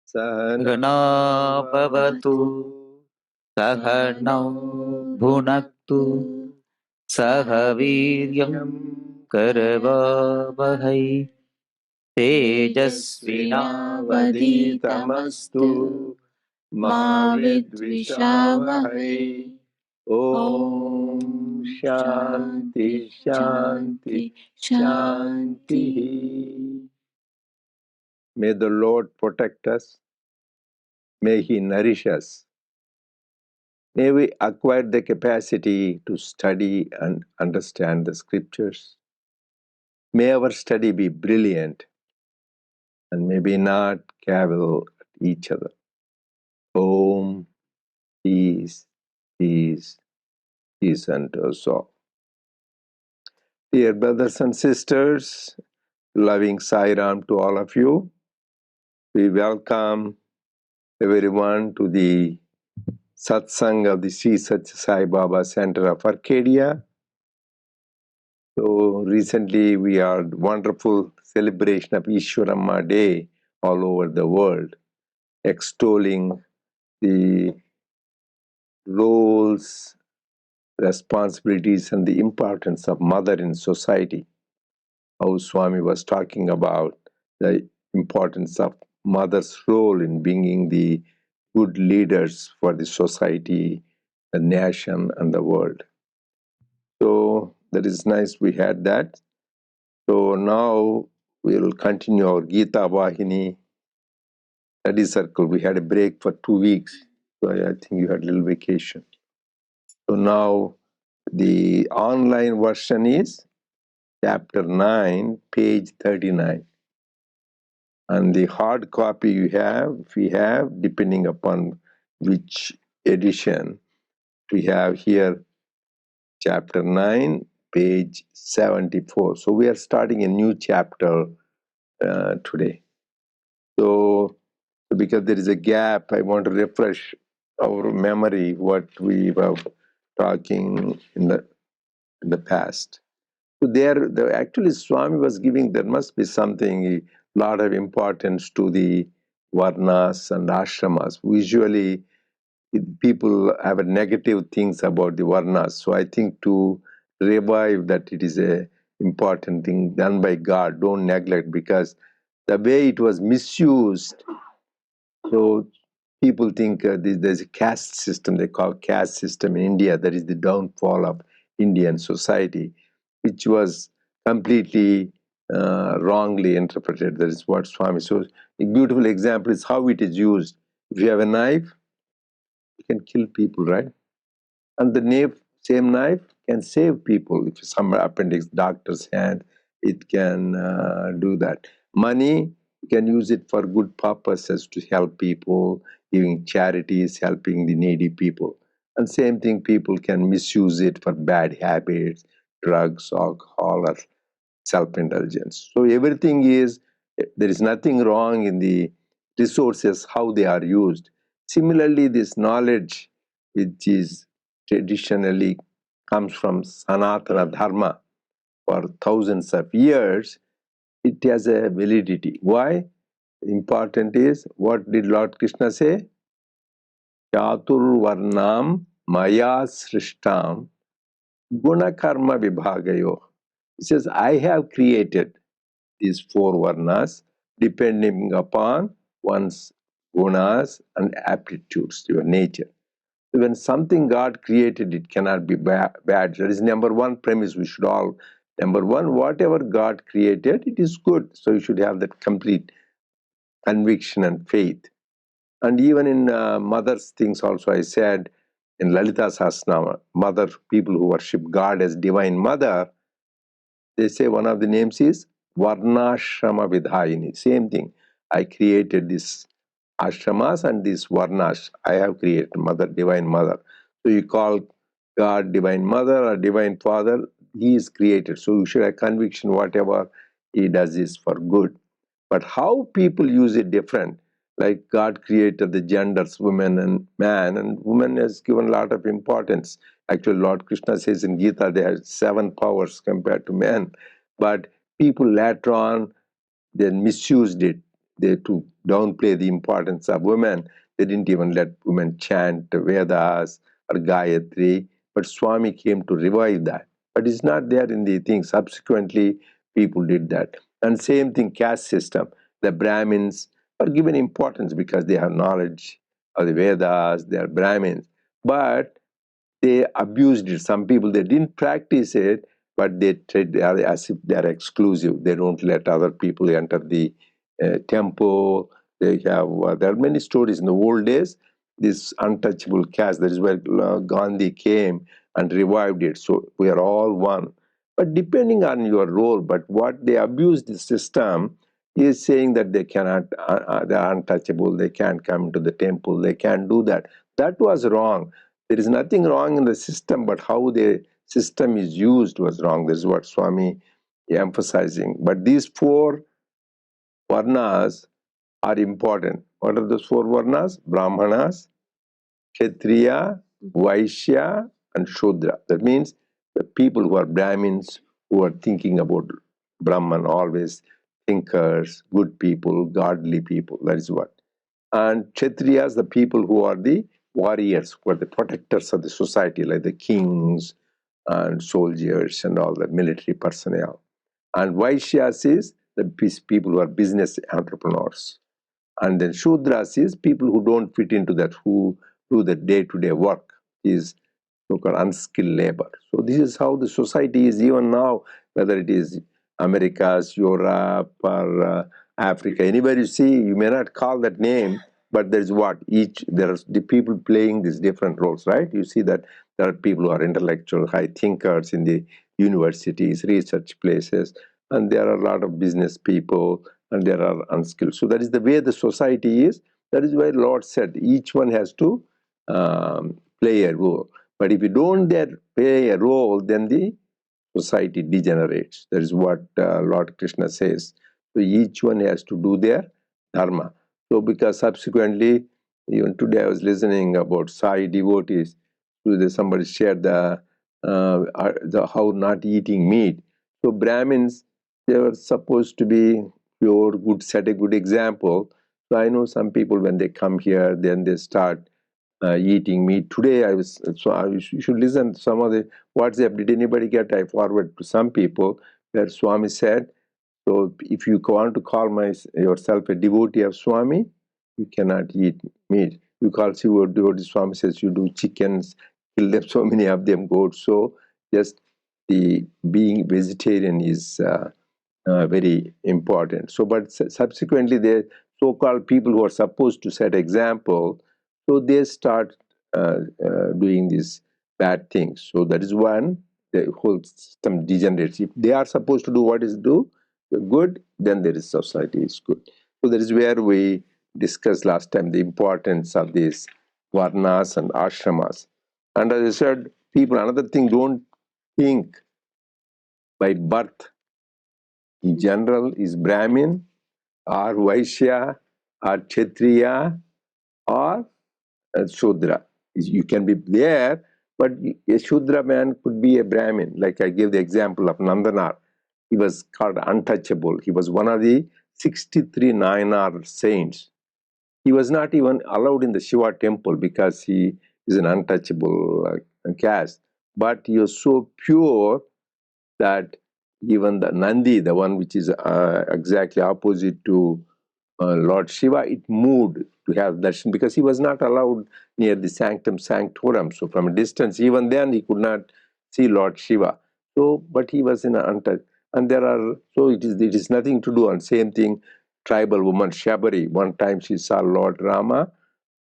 सहना भवतु सहनौ भुनक्तु सह वीर्यं करवावहै तेजस्विनावधीतमस्तु मा विद्विषावहै। Om Shanti Shanti Shanti. May the Lord protect us. May He nourish us. May we acquire the capacity to study and understand the scriptures. May our study be brilliant and may we not cavil at each other. Om, peace, peace, peace unto us all. Dear brothers and sisters, loving Sai Ram to all of you, we welcome everyone to the Satsang of the Sri Sathya Sai Baba Center of Arcadia. So recently we had wonderful celebration of Ishwaramma Day all over the world, extolling the roles, responsibilities and the importance of mother in society. How Swami was talking about the importance of mother's role in bringing the good leaders for the society, the nation and the world. So that is nice we had that. So now we will continue our Gita Vahini study circle. We had a break for 2 weeks. So I think you had a little vacation. So now the online version is chapter 9, page 39. And the hard copy you have, if we have, depending upon which edition, we have here chapter 9, page 74. So we are starting a new chapter today. So because there is a gap, I want to refresh our memory what we were talking in the past. So actually Swami was giving, there must be something, a lot of importance to the varnas and ashramas. Usually people have a negative things about the varnas. So I think to revive that it is a important thing done by God, don't neglect, because the way it was misused, so people think there's a caste system, they call caste system in India, that is the downfall of Indian society, which was completely wrongly interpreted. That is what Swami. So a beautiful example is how it is used. If you have a knife, you can kill people, right? And the same knife can save people. If some appendix, doctor's hand, it can do that. Money, you can use it for good purposes to help people, giving charities, helping the needy people. And same thing, people can misuse it for bad habits, drugs, alcohol, or self-indulgence. So everything is, there is nothing wrong in the resources, how they are used. Similarly, this knowledge, which is traditionally comes from Sanatana Dharma for thousands of years, it has a validity. Why? Important is, what did Lord Krishna say? Chatur Varnam Maya Srishtam Guna Karma Vibhagayo. He says, I have created these 4 varnas depending upon one's gunas and aptitudes, your nature. So when something God created, it cannot be bad. That is number one premise we should all. Number one, whatever God created, it is good. So you should have that complete conviction and faith. And even in mother's things also, I said in Lalita Sahasranama, mother, people who worship God as divine mother, they say one of the names is Varnashrama Vidhayini. Same thing. I created this ashramas and these varnas I have created, mother, divine mother. So you call God divine mother or divine father, he is created. So you should have conviction whatever he does is for good. But how people use it different. Like God created the genders, women and man, and woman has given a lot of importance. Actually, Lord Krishna says in Gita, they have 7 powers compared to men. But people later on then misused it. They to downplay the importance of women. They didn't even let women chant Vedas or Gayatri. But Swami came to revive that. But it's not there in the thing. Subsequently, people did that. And same thing, caste system. The Brahmins are given importance because they have knowledge of the Vedas, they are Brahmins. But they abused it. Some people, they didn't practice it, but they treat it as if they are exclusive. They don't let other people enter the temple. They have there are many stories in the old days. This untouchable caste. That is where Gandhi came and revived it. So we are all one. But depending on your role, but what they abuse the system is saying that they cannot, they are untouchable. They can't come to the temple. They can't do that. That was wrong. There is nothing wrong in the system, but how the system is used was wrong. This is what Swami is emphasizing. But these 4 varnas are important. What are those 4 varnas? Brahmanas, Kshatriya, Vaishya, and Shudra. That means the people who are Brahmins, who are thinking about Brahman, always thinkers, good people, godly people. That is what. And Kshatriyas, the people who are the warriors, who are the protectors of the society, like the kings and soldiers and all the military personnel. And Vaishyas is the people who are business entrepreneurs. And then Shudras is people who don't fit into that, who do the day-to-day work, is so-called unskilled labor. So this is how the society is even now, whether it is Americas, Europe, or Africa. Anywhere you see, you may not call that name, but there is what each there are the people playing these different roles, right? You see that there are people who are intellectual, high thinkers in the universities, research places, and there are a lot of business people, and there are unskilled. So that is the way the society is. That is why Lord said each one has to play a role. But if you don't there play a role, then the society degenerates. That is what Lord Krishna says. So each one has to do their dharma. So because subsequently, even today I was listening about Sai devotees. Somebody shared the how not eating meat. So Brahmins, they were supposed to be pure, good, set a good example. So I know some people when they come here, then they start eating meat. Today you should listen to some of the WhatsApp. Did anybody get? I forward to some people where Swami said, so if you want to call yourself a devotee of Swami, you cannot eat meat. You call your devotee, Swami says you do chickens, kill them, so many of them goats. So just the being vegetarian is very important. So, but subsequently, the so-called people who are supposed to set example, so they start doing these bad things. So that is one. The whole system degenerates. If they are supposed to do what is good, then there is society is good. So that is where we discussed last time the importance of these varnas and ashramas. And as I said, people, another thing, don't think by birth in general is Brahmin or Vaishya or Kshatriya or Shudra. You can be there, but a Shudra man could be a Brahmin. Like I gave the example of Nandanar. He was called untouchable. He was one of the 63 Nayanar saints. He was not even allowed in the Shiva temple because he is an untouchable caste. But he was so pure that even the Nandi, the one which is exactly opposite to Lord Shiva, it moved to have darshan because he was not allowed near the sanctum sanctorum. So from a distance, even then he could not see Lord Shiva. So, but he was in an untouched. And there are, so it is nothing to do. And same thing, tribal woman Shabari. One time she saw Lord Rama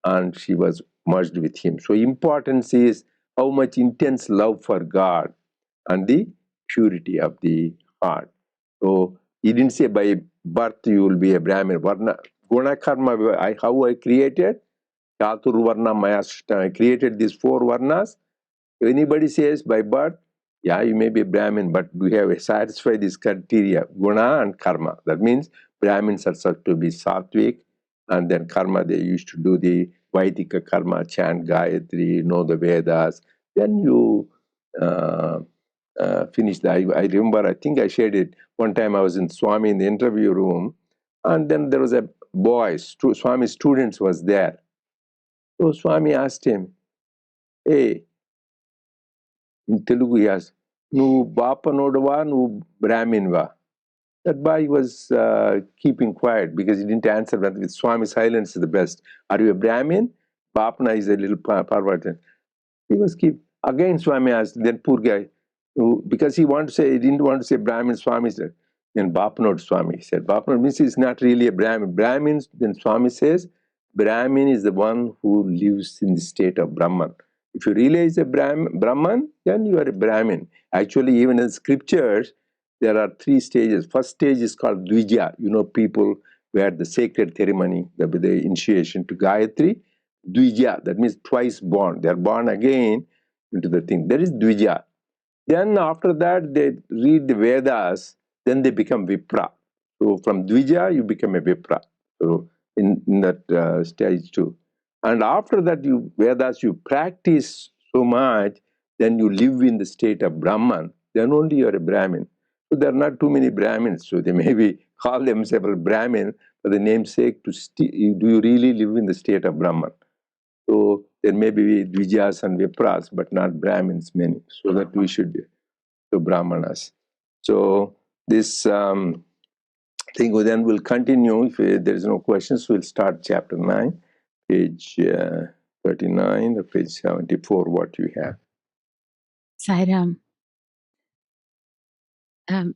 and she was merged with him. So importance is how much intense love for God and the purity of the heart. So he didn't say by birth you will be a Brahmin. Varna, Guna karma, how I created? Chatur Varna Maya Srishta. I created these 4 Varnas. If anybody says by birth, yeah, you may be a Brahmin, but we have satisfied this criteria, Guna and Karma. That means Brahmins are said to be Sattvic, and then Karma, they used to do the Vaidika Karma, chant Gayatri, know the Vedas. Then you finish that. I remember, I think I shared it. One time I was in Swami in the interview room, and then there was a boy, Swami students was there. So Swami asked him, hey, in Telugu he asked, "Nu Bapa Nodava, Nu Brahminva." That boy was keeping quiet because he didn't answer. But with Swami, silence is the best. Are you a Brahmin? Bapna is a little Parvatan. He was keep again. Swami asked. Then poor guy, because he didn't want to say Brahmin. Swami said, then Bapnod Swami said. Bapnod means he's not really a Brahmin. Brahmins. Then Swami says, Brahmin is the one who lives in the state of Brahman. If you realize a Brahman, then you are a Brahmin. Actually, even in scriptures, there are 3 stages. First stage is called Dvija. People where the sacred ceremony, the initiation to Gayatri. Dvija, that means twice born. They are born again into the thing. That is Dvija. Then after that, they read the Vedas, then they become Vipra. So from Dvija, you become a Vipra. So in that stage too. And after that, Vedas, you practice so much, then you live in the state of Brahman, then only you are a Brahmin. So there are not too many Brahmins, so they maybe call themselves Brahmin for the namesake do you really live in the state of Brahman? So there may be Dvijas and Vipras, but not Brahmins many, so that we should do Brahmanas. So this thing then will continue. If there is no questions, we'll start chapter 9, page 39 or page 74, what you have. Sairam. If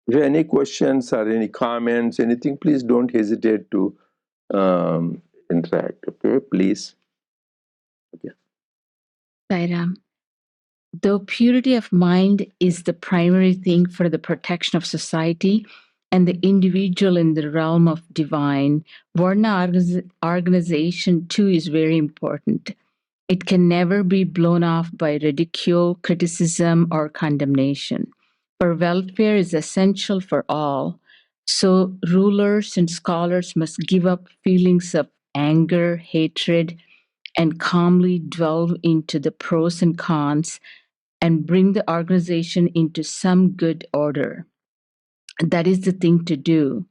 you have any questions or any comments, anything, please don't hesitate to interact. Okay, please. Okay. Sairam. Though purity of mind is the primary thing for the protection of society and the individual in the realm of divine, Varna organization too is very important. It can never be blown off by ridicule, criticism, or condemnation. For welfare is essential for all. So rulers and scholars must give up feelings of anger, hatred, and calmly delve into the pros and cons and bring the organization into some good order. That is the thing to do.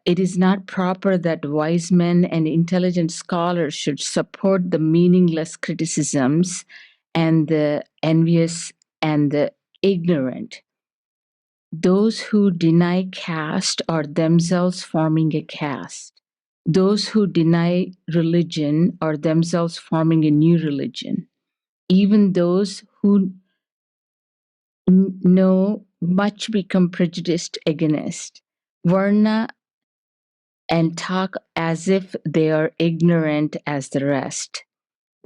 It is not proper that wise men and intelligent scholars should support the meaningless criticisms and the envious and the ignorant. Those who deny caste are themselves forming a caste. Those who deny religion are themselves forming a new religion. Even those who know much become prejudiced against Varna and talk as if they are ignorant as the rest.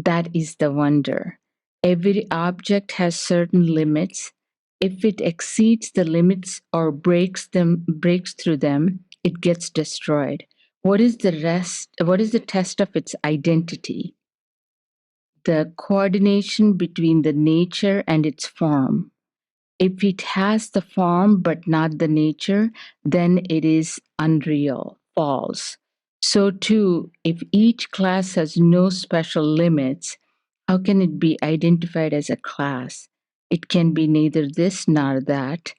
That is the wonder. Every object has certain limits. If it exceeds the limits or breaks through them, it gets destroyed. What is the rest? What is the test of its identity? The coordination between the nature and its form. If it has the form but not the nature, then it is unreal, false. So too, if each class has no special limits, how can it be identified as a class? It can be neither this nor that,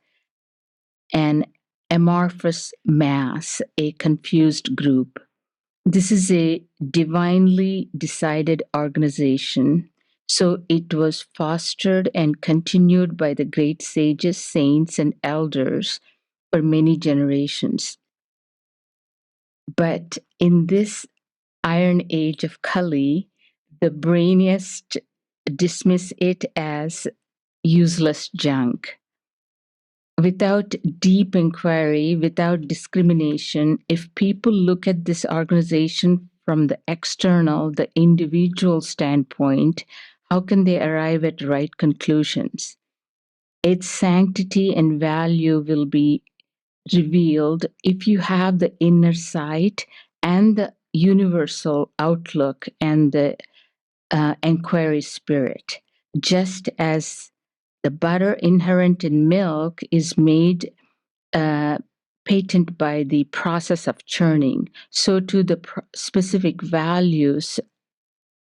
an amorphous mass, a confused group. This is a divinely decided organization, so it was fostered and continued by the great sages, saints, and elders for many generations. But in this iron age of Kali, the brainiest dismiss it as useless junk. Without deep inquiry, without discrimination, if people look at this organization from the external, the individual standpoint, how can they arrive at right conclusions? Its sanctity and value will be revealed if you have the inner sight and the universal outlook and the inquiry spirit. Just as the butter inherent in milk is made patent by the process of churning, so too the specific values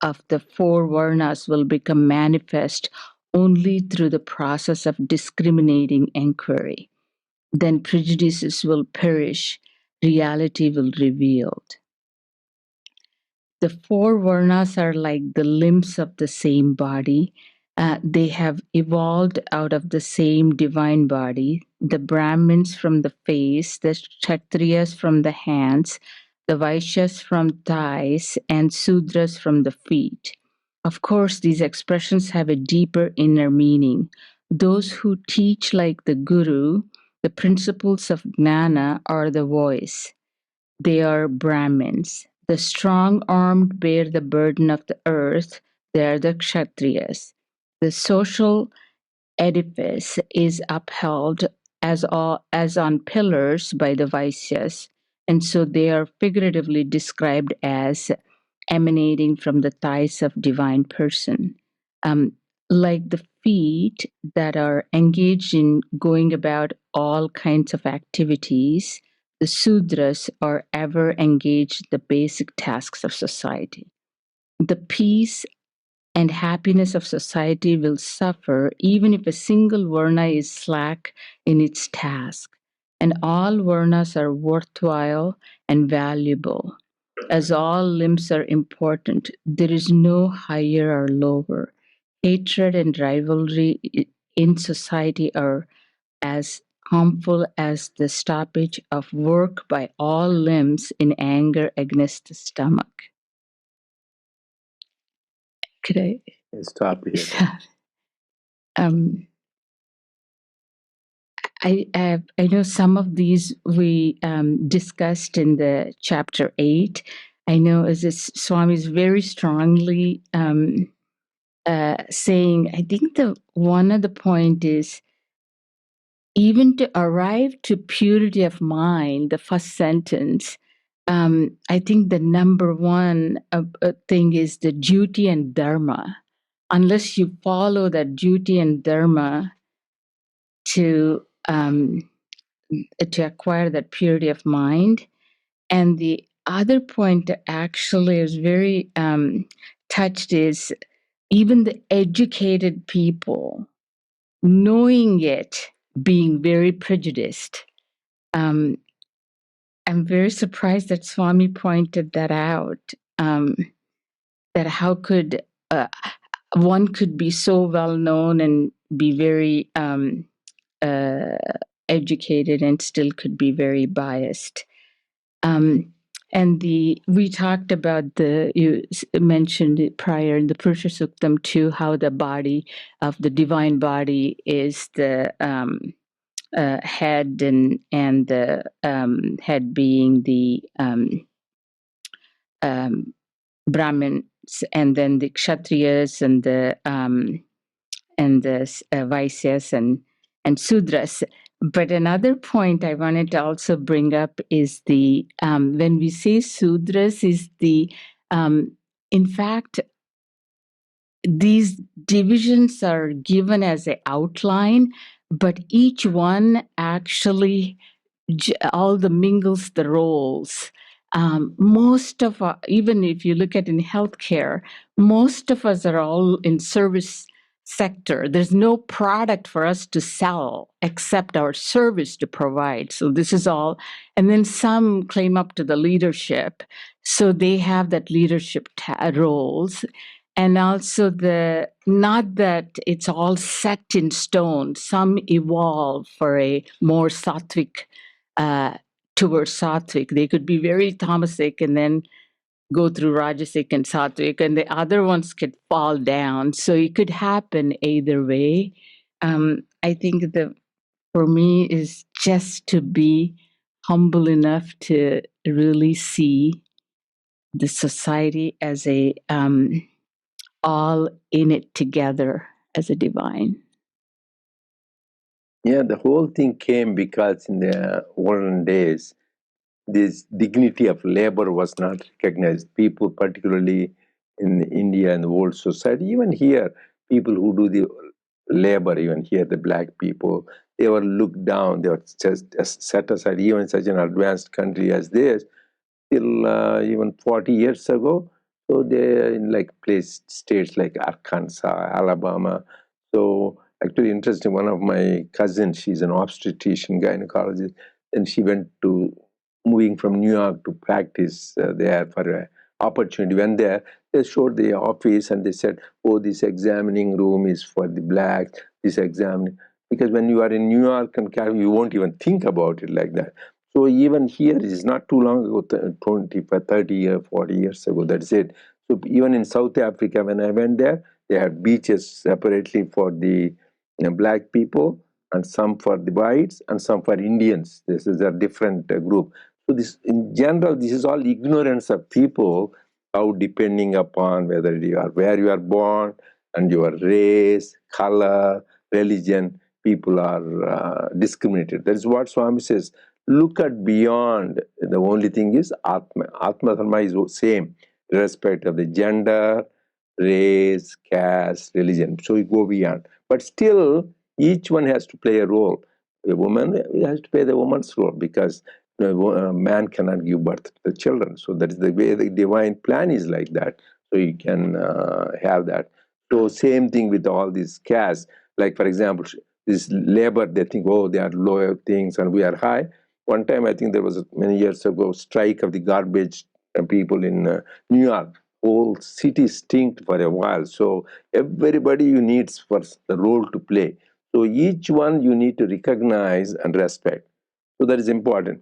of the four varnas will become manifest only through the process of discriminating inquiry. Then prejudices will perish, reality will revealed. The four varnas are like the limbs of the same body. They have evolved out of the same divine body. The Brahmins from the face, the Kshatriyas from the hands, the Vaishyas from thighs, and Sudras from the feet. Of course, these expressions have a deeper inner meaning. Those who teach like the Guru, the principles of Gnana are the voice. They are Brahmins. The strong armed bear the burden of the earth. They are the Kshatriyas. The social edifice is upheld as on pillars by the Vaisyas, and so they are figuratively described as emanating from the thighs of divine person. Um, like the feet that are engaged in going about all kinds of activities, the Sudras are ever engaged in the basic tasks of society. The peace and happiness of society will suffer even if a single Varna is slack in its task. And all Varnas are worthwhile and valuable. As all limbs are important, there is no higher or lower. Hatred and rivalry in society are as harmful as the stoppage of work by all limbs in anger against the stomach. Could I Stop here. um, I know some of these we discussed in the chapter 8. I know as this Swami is very strongly saying, I think the one of the point is even to arrive to purity of mind, the first sentence, I think the number one thing is the duty and dharma. Unless you follow that duty and dharma to acquire that purity of mind. And the other point that actually is very touched is even the educated people knowing it, being very prejudiced. I'm very surprised that Swami pointed that out. That how could one could be so well known and be very educated and still could be very biased. And we talked about you mentioned it prior in the Purusha Suktam too, how the body of the divine body is the head and the head being the Brahmins, and then the Kshatriyas and the Vaisyas and Sudras. But another point I wanted to also bring up is the when we say Sudras is the in fact these divisions are given as an outline, but each one actually all the mingles the roles. Most of even if you look at in healthcare, most of us are all in service sector. There's no product for us to sell except our service to provide. So this is all, and then some claim up to the leadership, so they have that leadership roles. And also the not that it's all set in stone. Some evolve for a more sattvic towards sattvic. They could be very tamasic and then go through rajasic and sattvic, and the other ones could fall down. So it could happen either way. I think for me is just to be humble enough to really see the society as a all in it together as a divine. Yeah, the whole thing came because in the olden days, this dignity of labor was not recognized. People, particularly in India and the world society, even here, people who do the labor, even here, the black people, they were looked down. They were just set aside. Even in such an advanced country as this, till even 40 years ago. So they're in like place states like Arkansas, Alabama. So actually interesting, one of my cousins, she's an obstetrician gynecologist, and she went to moving from New York to practice there for an opportunity. When there, they showed the office and they said, oh, this examining room is for the blacks, this examining. Because when you are in New York and California, you won't even think about it like that. So even here, it's not too long ago, 20, 30 years, 40 years ago, that's it. So even in South Africa, when I went there, they had beaches separately for the black people, and some for the whites, and some for Indians. This is a different group. So this, in general, this is all ignorance of people, how depending upon whether you are where you are born and your race, color, religion, people are discriminated. That is what Swami says. Look at beyond. The only thing is Atma. Atma Dharma is the same, irrespective of the gender, race, caste, religion. So you go beyond. But still, each one has to play a role. A woman has to play the woman's role because a man cannot give birth to the children. So that is the way the divine plan is like that. So you can have that. So same thing with all these castes. Like for example, this labor, they think, oh, they are lower things and we are high. One time, I think there was many years ago, strike of the garbage people in New York. Whole city stinked for a while. So everybody you needs for the role to play. So each one you need to recognize and respect. So that is important.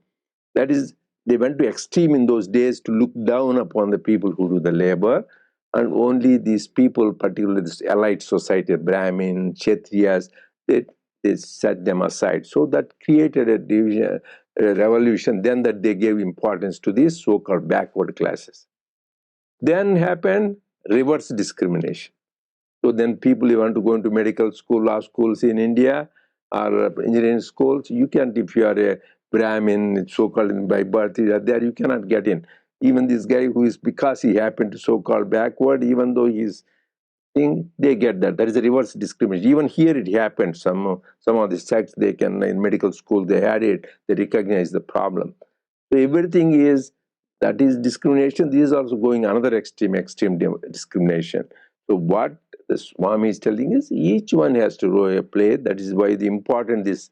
That is, they went to extreme in those days to look down upon the people who do the labor, and only these people, particularly this elite society, Brahmin, Kshatriyas, they set them aside. So that created a division, a revolution. Then that they gave importance to these so-called backward classes. Then happened reverse discrimination. So then people who want to go into medical school, law schools in India, or engineering schools, you can't, if you are a Brahmin, so-called by birth, there you cannot get in. Even this guy who is, because he happened to so-called backward, even though he's thing, they get that. That is a reverse discrimination. Even here it happened. Some of the sects, they can, in medical school, they had it, they recognize the problem. So everything is, that is discrimination. This is also going another extreme discrimination. So what the Swami is telling is each one has to role a play. That is why the important this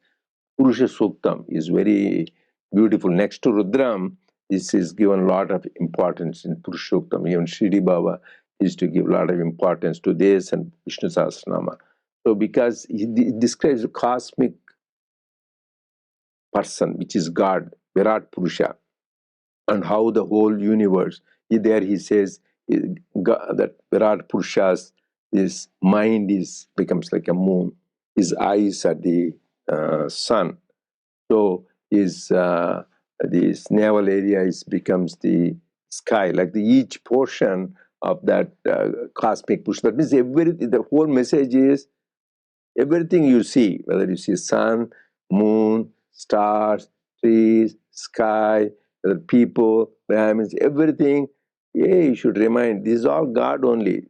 Purusha Suktam is very beautiful. Next to Rudram, this is given a lot of importance in Purusha Suktam. Even Shri Baba used to give a lot of importance to this and Vishnu Sahasranama. So because he describes a cosmic person, which is God, Virat Purusha, and how the whole universe, there he says that Virat Purusha's, his mind is becomes like a moon, his eyes are the sun, so his this navel area is becomes the sky, like the each portion of that cosmic Purusha. That means everything, the whole message is everything you see, whether you see sun, moon, stars, trees, sky, people, Brahmins, everything, yeah, you should remind this is all God only.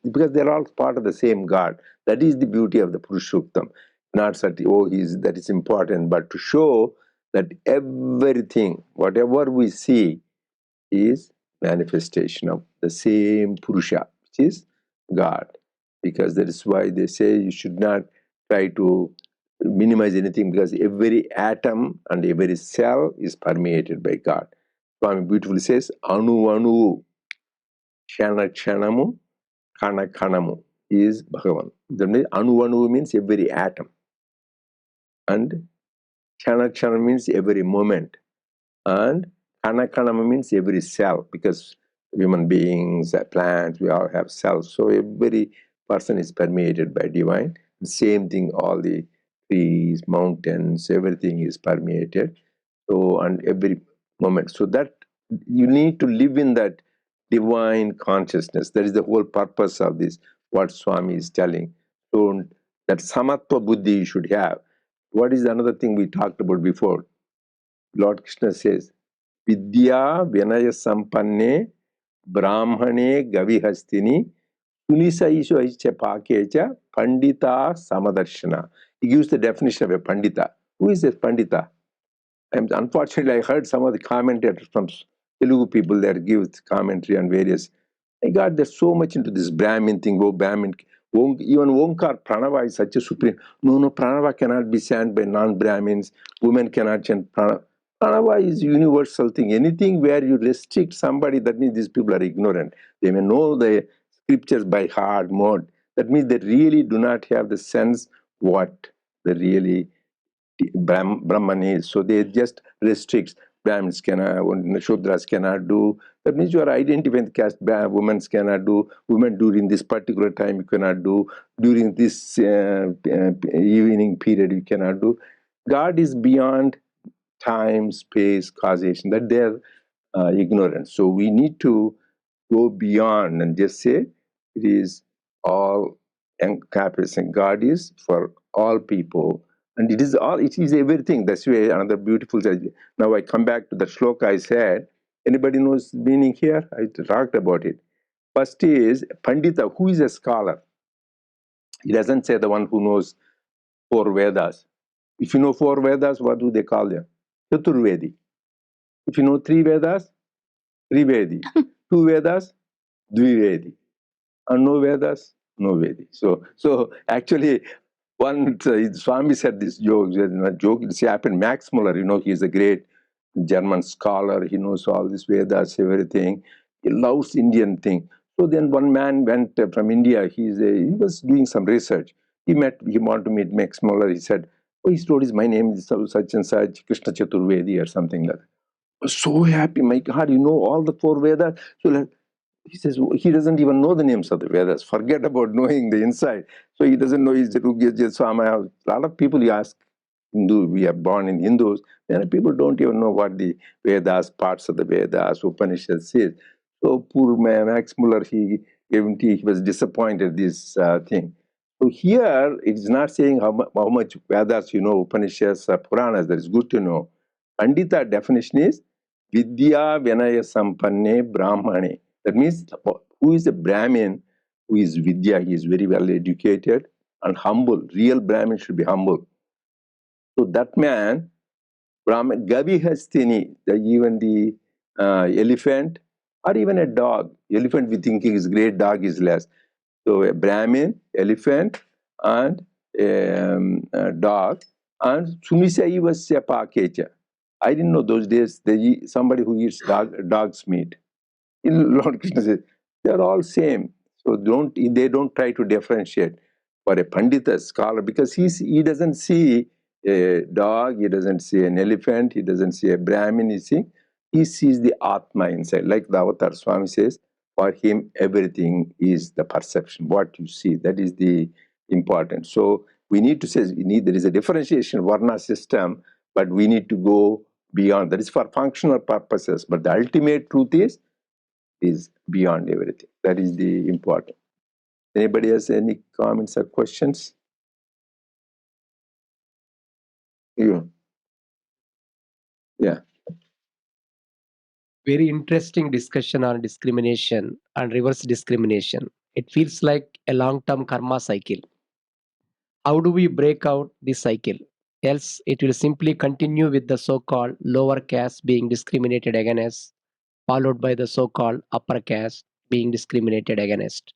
Because they're all part of the same God. That is the beauty of the Purushottam. Not that, oh, that is important, but to show that everything, whatever we see, is manifestation of the same Purusha, which is God. Because that is why they say you should not try to minimize anything, because every atom and every cell is permeated by God. Swami beautifully says, Anu Anu Kshana Kshanamu Kana Kanamu is Bhagavan. That means Anu Anu means every atom, and Kshana Kshana means every moment, and Anakanama means every cell, because human beings, plants, we all have cells. So every person is permeated by divine. The same thing, all the trees, mountains, everything is permeated. So, and every moment. So that you need to live in that divine consciousness. That is the whole purpose of this, what Swami is telling. So that samatva buddhi you should have. What is another thing we talked about before? Lord Krishna says, Vidya Vinaya Sampanne Brahmane Gavihastini Sunisa Isho Pakecha Pandita Samadarshana. He gives the definition of a Pandita. Who is a Pandita? Unfortunately, I heard some of the commentators from Telugu people that give commentary on various. My God, they're so much into this Brahmin thing. Oh, Brahmin. Even Omkar Pranava is such a supreme. No, no, Pranava cannot be chant by non-Brahmins. Women cannot chant Pranava. Pranava is universal thing. Anything where you restrict somebody, that means these people are ignorant. They may know the scriptures by heart, mode. That means they really do not have the sense what the really Brahman is. So they just restricts Brahmins cannot, Shudras cannot do. That means you are identifying the caste. Women cannot do. Women during this particular time you cannot do. During this evening period you cannot do. God is beyond time, space, causation. That they are ignorant. So we need to go beyond and just say it is all encompassing. God is for all people, and it is all. It is everything. That's why another beautiful. Now I come back to the shloka I said. Anybody knows meaning here? I talked about it. First is Pandita, who is a scholar. He doesn't say the one who knows four Vedas. If you know four Vedas, what do they call them? Chaturvedi. If you know three Vedas, Trivedi. Two Vedas, Dvivedi. And no Vedas, no Vedi. So actually, one Swami said this joke. Joke. It happened. Max Muller, he's a great German scholar. He knows all this Vedas, everything. He loves Indian thing. So then one man went from India. He was doing some research. He wanted to meet Max Muller. He said, "Oh, he told my name is such and such, Krishna Chaturvedi or something like that." I was so happy. My God, you know all the four Vedas. So he says he doesn't even know the names of the Vedas. Forget about knowing the inside. So he doesn't know his Rugya Sama. A lot of people you ask Hindu, we are born in Hindus. Many people don't even know what the Vedas, parts of the Vedas, Upanishads is. So poor Max Muller, he was disappointed this thing. So here it is not saying how much Vedas you know, Upanishads, Puranas. That is good to know. Pandita definition is Vidya Vinaya Sampanne Brahmane. That means who is a Brahmin, who is Vidya, he is very well educated and humble. Real Brahmin should be humble. So that man, Brahmin, Gavi Hastini, even the elephant, or even a dog. Elephant we think is great, dog is less. So a Brahmin, elephant, and a dog, and Sumisai was Sepa Kecha. I didn't know those days somebody who eats dog's meat. Lord Krishna says, they are all same. So they don't try to differentiate. For a Pandita scholar, because he doesn't see a dog, he doesn't see an elephant, he doesn't see a Brahmin, he sees the Atma inside. Like the Avatar Swami says, for him everything is the perception, what you see, that is the important. So we need to say, there is a differentiation, Varna system, but we need to go beyond. That is for functional purposes, but the ultimate truth is beyond everything. That is the important. Anybody has any comments or questions? You? Yeah. Very interesting discussion on discrimination and reverse discrimination. It feels like a long term karma cycle. How do we break out this cycle? Else, it will simply continue with the so called lower caste being discriminated against, followed by the so called upper caste being discriminated against.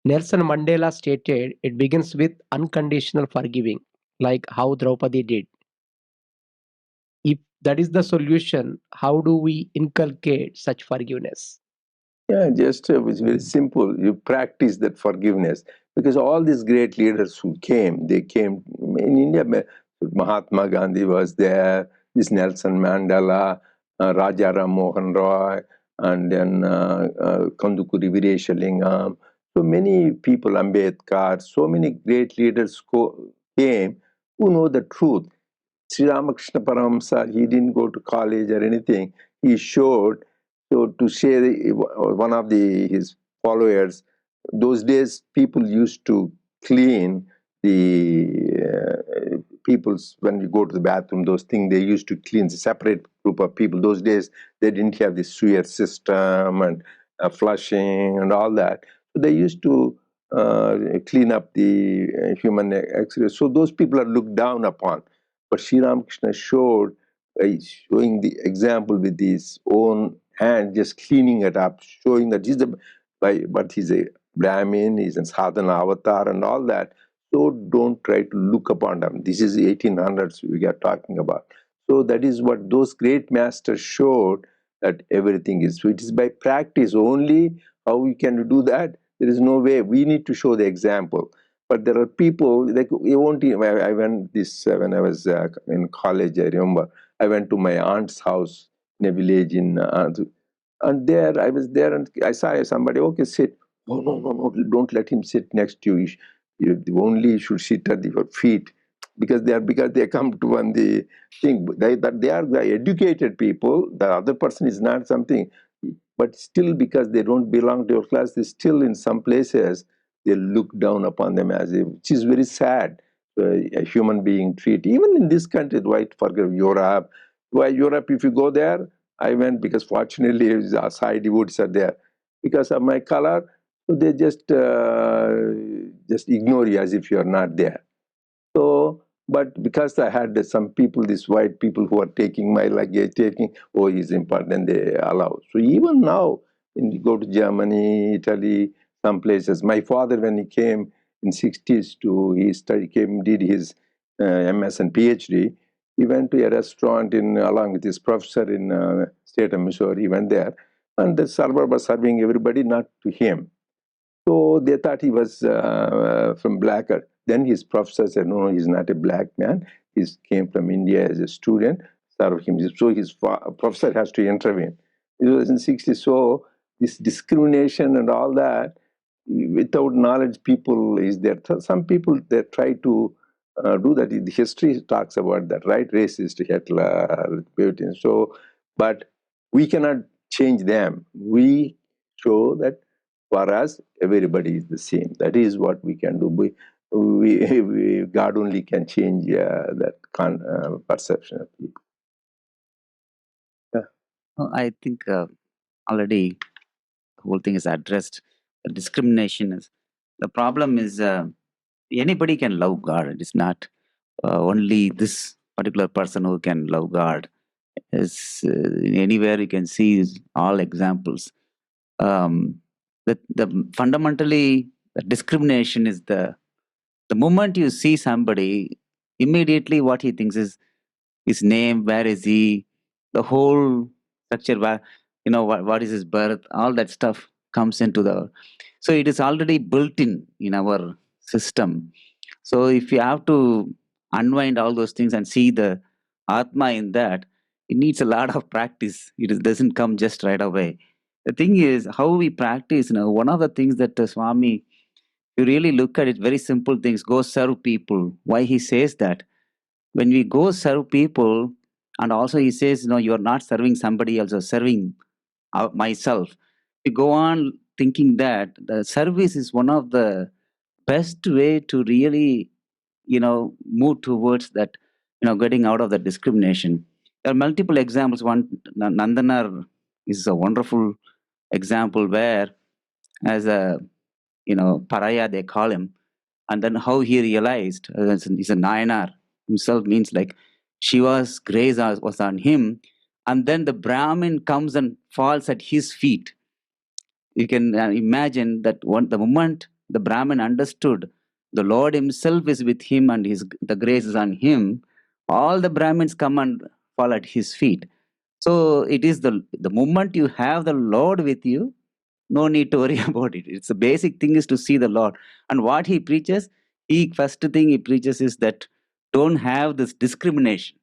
Nelson Mandela stated it begins with unconditional forgiving, like how Draupadi did. If that is the solution, how do we inculcate such forgiveness? Yeah, just it's very simple. You practice that forgiveness because all these great leaders who came, they came in India. Mahatma Gandhi was there, this Nelson Mandela, Raja Ram Mohan Roy, and then Kandukuri Veereshwalingam. So many people, Ambedkar, so many great leaders came who know the truth. Sri Ramakrishna Paramahamsa, he didn't go to college or anything. He showed. So to share one of his followers, those days people used to clean the people's, when we go to the bathroom, those things they used to clean, a separate group of people. Those days they didn't have the sewer system and flushing and all that. So they used to clean up the human X-rays. So those people are looked down upon. But Sri Ramakrishna showed, showing the example with his own hand, just cleaning it up, showing that but he's a Brahmin, he's a sadhana avatar and all that. So don't try to look upon them. This is 1800s we are talking about. So that is what those great masters showed, that everything is. So it is by practice only how we can do that. There is no way. We need to show the example. But there are people, like, you won't even, I went this, when I was in college, I remember, I went to my aunt's house in a village and there, I was there and I saw somebody, okay, sit. Oh, no, no, no, don't let him sit next to you. You only should sit at your feet, because they come to one the thing. They are the educated people. The other person is not something, but still, because they don't belong to your class, they still in some places they look down upon them as if, which is very sad. A human being treat, even in this country, why forget Europe? Why Europe? If you go there, I went because fortunately side woods are there. Because of my color, so they just ignore you as if you are not there. So, but because I had some people, these white people who are taking my luggage, oh, he's important, they allow. So even now, when you go to Germany, Italy, some places, my father, when he came in 60s did his MS and PhD, he went to a restaurant along with his professor in state of Missouri. He went there, and the server was serving everybody, not to him. So they thought he was from blacker. Then his professor said, no, he's not a black man. He came from India as a student. Serve him. So his professor has to intervene. It was in 60s. So this discrimination and all that, without knowledge, people is there. Some people, they try to do that. The history talks about that, right? Racist, Hitler, Putin. So, but we cannot change them. We show that for us, everybody is the same. That is what we can do. God only can change that perception of people. Yeah. I think already the whole thing is addressed. The discrimination is the problem. Is anybody can love God. It is not only this particular person who can love God. Is anywhere you can see all examples. The fundamentally the discrimination is the moment you see somebody, immediately what he thinks is his name, where is he, the whole structure, where what is his birth, all that stuff comes into the. So it is already built in our system. So if you have to unwind all those things and see the atma in that, it needs a lot of practice. Doesn't come just right away. The thing is how we practice. One of the things that Swami, you really look at it, very simple things. Go serve people. Why he says that? When we go serve people, and also he says, you are not serving somebody else, you're serving myself. We go on thinking that the service is one of the best way to really, move towards that, getting out of the discrimination. There are multiple examples. One, Nandanar is a wonderful example where, as a, Paraya, they call him, and then how he realized he's a Nayanar himself, means like Shiva's grace was on him, and then the Brahmin comes and falls at his feet. You can imagine that the moment the Brahmin understood the Lord himself is with him and the grace is on him, all the Brahmins come and fall at his feet. So it is the moment you have the Lord with you, no need to worry about it. It's the basic thing is to see the Lord. And what he preaches, first thing he preaches is that don't have this discrimination.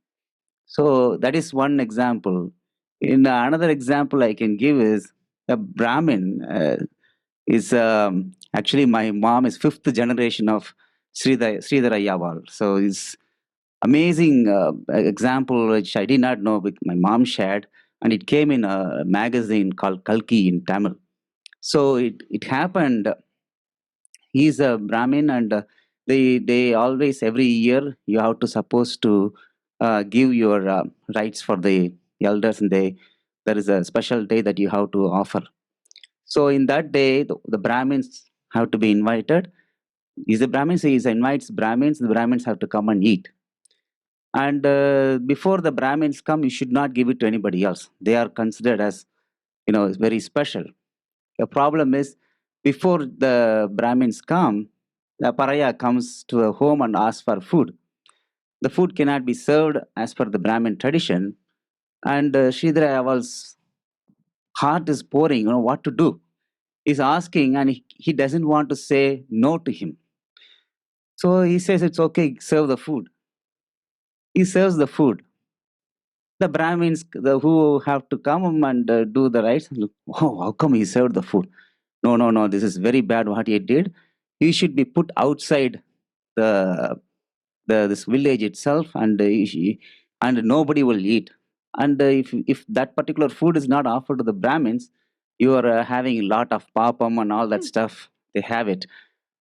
So that is one example. In another example I can give is a Brahmin is actually my mom is fifth generation of Sridhar Ayyawal. So it's amazing example which I did not know, but my mom shared, and it came in a magazine called Kalki in Tamil. So it happened. He's a Brahmin, and They always, every year, you have to supposed to give your rights for the elders, and there is a special day that you have to offer. So in that day, the Brahmins have to be invited. Is the Brahmins, he invites Brahmins, the Brahmins have to come and eat. And before the Brahmins come, you should not give it to anybody else. They are considered as, very special. The problem is, before the Brahmins come, the Paraya comes to a home and asks for food. The food cannot be served as per the Brahmin tradition. And Sridhar Aval's heart is pouring, what to do. He's asking, and he doesn't want to say no to him. So he says, it's okay, serve the food. He serves the food. The Brahmins who have to come and do the rites, look, oh, how come he served the food? No, no, no, this is very bad what he did. He should be put outside the, this village itself, and and nobody will eat. And if that particular food is not offered to the Brahmins, you are having a lot of papam and all that stuff. They have it.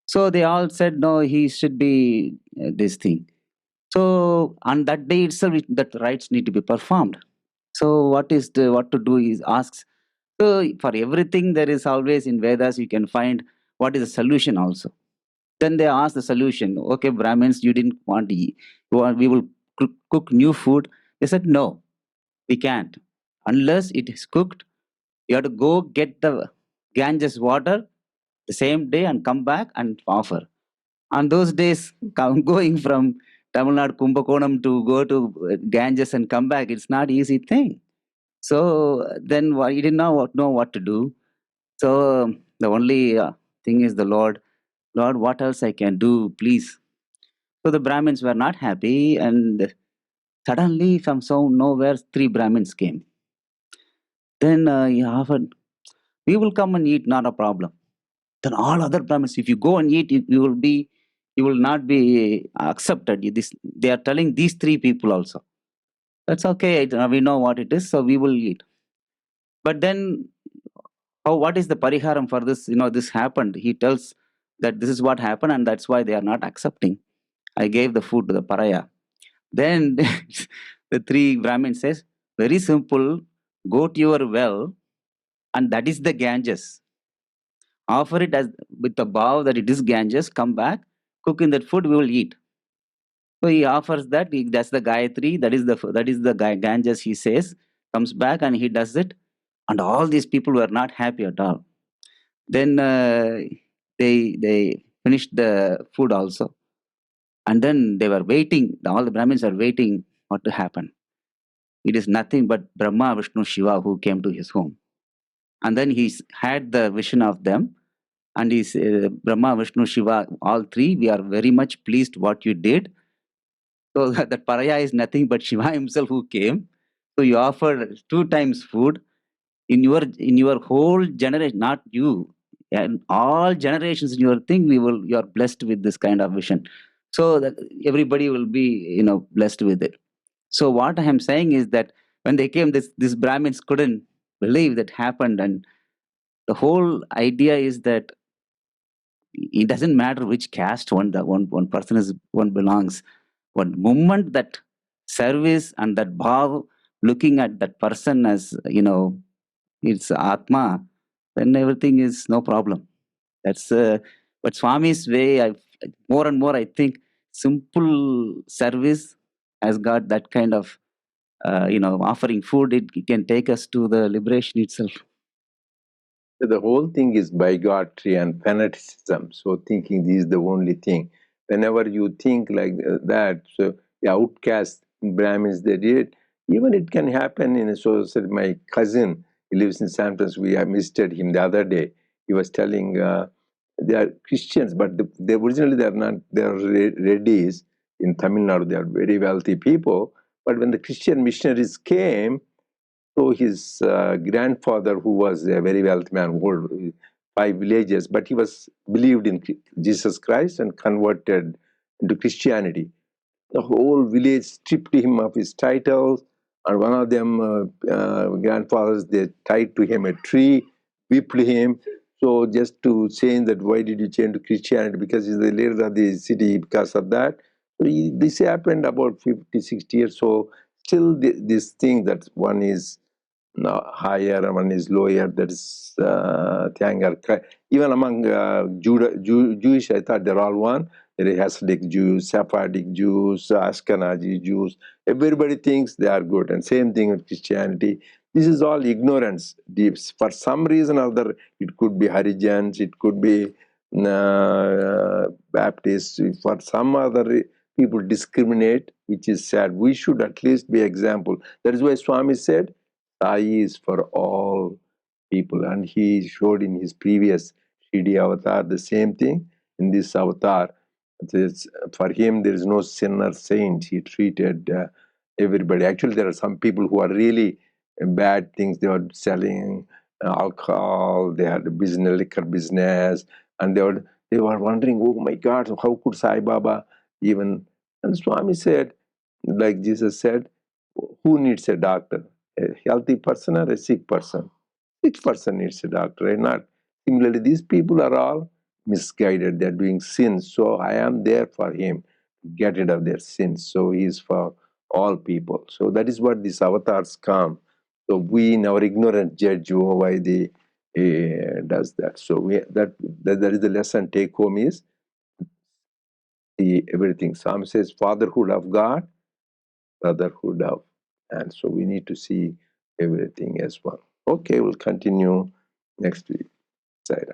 So they all said, no, he should be this thing. So on that day itself, that rites need to be performed. So what to do is asks. So for everything there is always in Vedas you can find what is the solution also. Then they ask the solution. Okay, Brahmins, you didn't want to eat. We will cook new food. They said no, we can't unless it is cooked. You have to go get the Ganges water the same day and come back and offer. On those days, going from Tamil Nadu, Kumbakonam to go to Ganges and come back, it's not easy thing. So then he did not know what to do. So the only thing is the Lord, what else I can do, please. So the Brahmins were not happy, and suddenly from so nowhere, 3 Brahmins came. Then he offered, we will come and eat, not a problem. Then all other Brahmins, if you go and eat, you will not be accepted. They are telling these 3 people also. That's okay. We know what it is, so we will eat. But then, what is the pariharam for this? This happened. He tells that this is what happened, and that's why they are not accepting. I gave the food to the paraya. Then the 3 Brahmins says, very simple. Go to your well, and that is the Ganges. Offer it as with the bow that it is Ganges. Come back, cook in that food. We will eat. So he offers that. He does the Gayatri. That is the Ganges. He says, comes back and he does it, and all these people were not happy at all. Then they finished the food also, and then they were waiting. All the Brahmins are waiting what to happen. It is nothing but Brahma, Vishnu, Shiva who came to his home, and then he had the vision of them, and he Brahma, Vishnu, Shiva, all 3. We are very much pleased what you did. So that Paraya is nothing but Shiva himself who came. So you offered 2 times food in your whole generation, not you, and all generations in your thing. You are blessed with this kind of vision. So that everybody will be blessed with it. So what I am saying is that when they came, this Brahmins couldn't believe that happened, and the whole idea is that it doesn't matter which caste one person belongs. One moment that service and that bhav, looking at that person as it's Atma, then everything is no problem. That's but Swami's way. More and more I think simple service has got that kind of offering food. It can take us to the liberation itself. So the whole thing is bigotry and fanaticism. So thinking this is the only thing. Whenever you think like that, so the outcast Brahmins they did, even it can happen in a society. My cousin, he lives in San Francisco. I visited him the other day. He was telling they are Christians, but they originally they are not. They are Reddis in Tamil Nadu. They are very wealthy people. But when the Christian missionaries came, so his grandfather, who was a very wealthy man, old 5 villages, but he was believed in Jesus Christ and converted into Christianity. The whole village stripped him of his titles, and one of them grandfathers, they tied to him a tree, whipped him. So just to change that, why did you change to Christianity? Because he's the leader of the city. Because of that, this happened about 50, 60 years. So still this thing that one is higher and one is lower. That is Tyangar. Even among Jewish, I thought they're all one. There are Hasidic Jews, Sephardic Jews, Ashkenazi Jews. Everybody thinks they are good. And same thing with Christianity. This is all ignorance. For some reason or other, it could be Harijans, it could be Baptists. For some other people discriminate, which is sad. We should at least be example. That is why Swami said, Sai is for all people. And he showed in his previous Shidi avatar the same thing. In this avatar, for him, there is no sin or saint. He treated everybody. Actually, there are some people who are really bad things. They were selling alcohol, they had a business, liquor business, and they were wondering, oh my God, how could Sai Baba even? And Swami said, like Jesus said, who needs a doctor? A healthy person or a sick person? Sick person needs a doctor, right? Not similarly. These people are all misguided. They're doing sins. So I am there for him to get rid of their sins. So he is for all people. So that is what these avatars come. So we, in our ignorant, judge why they does that. So that is the lesson. Take home is the everything. Psalm says, fatherhood of God, brotherhood of, and so we need to see everything as one. Okay, we'll continue next week. Saira.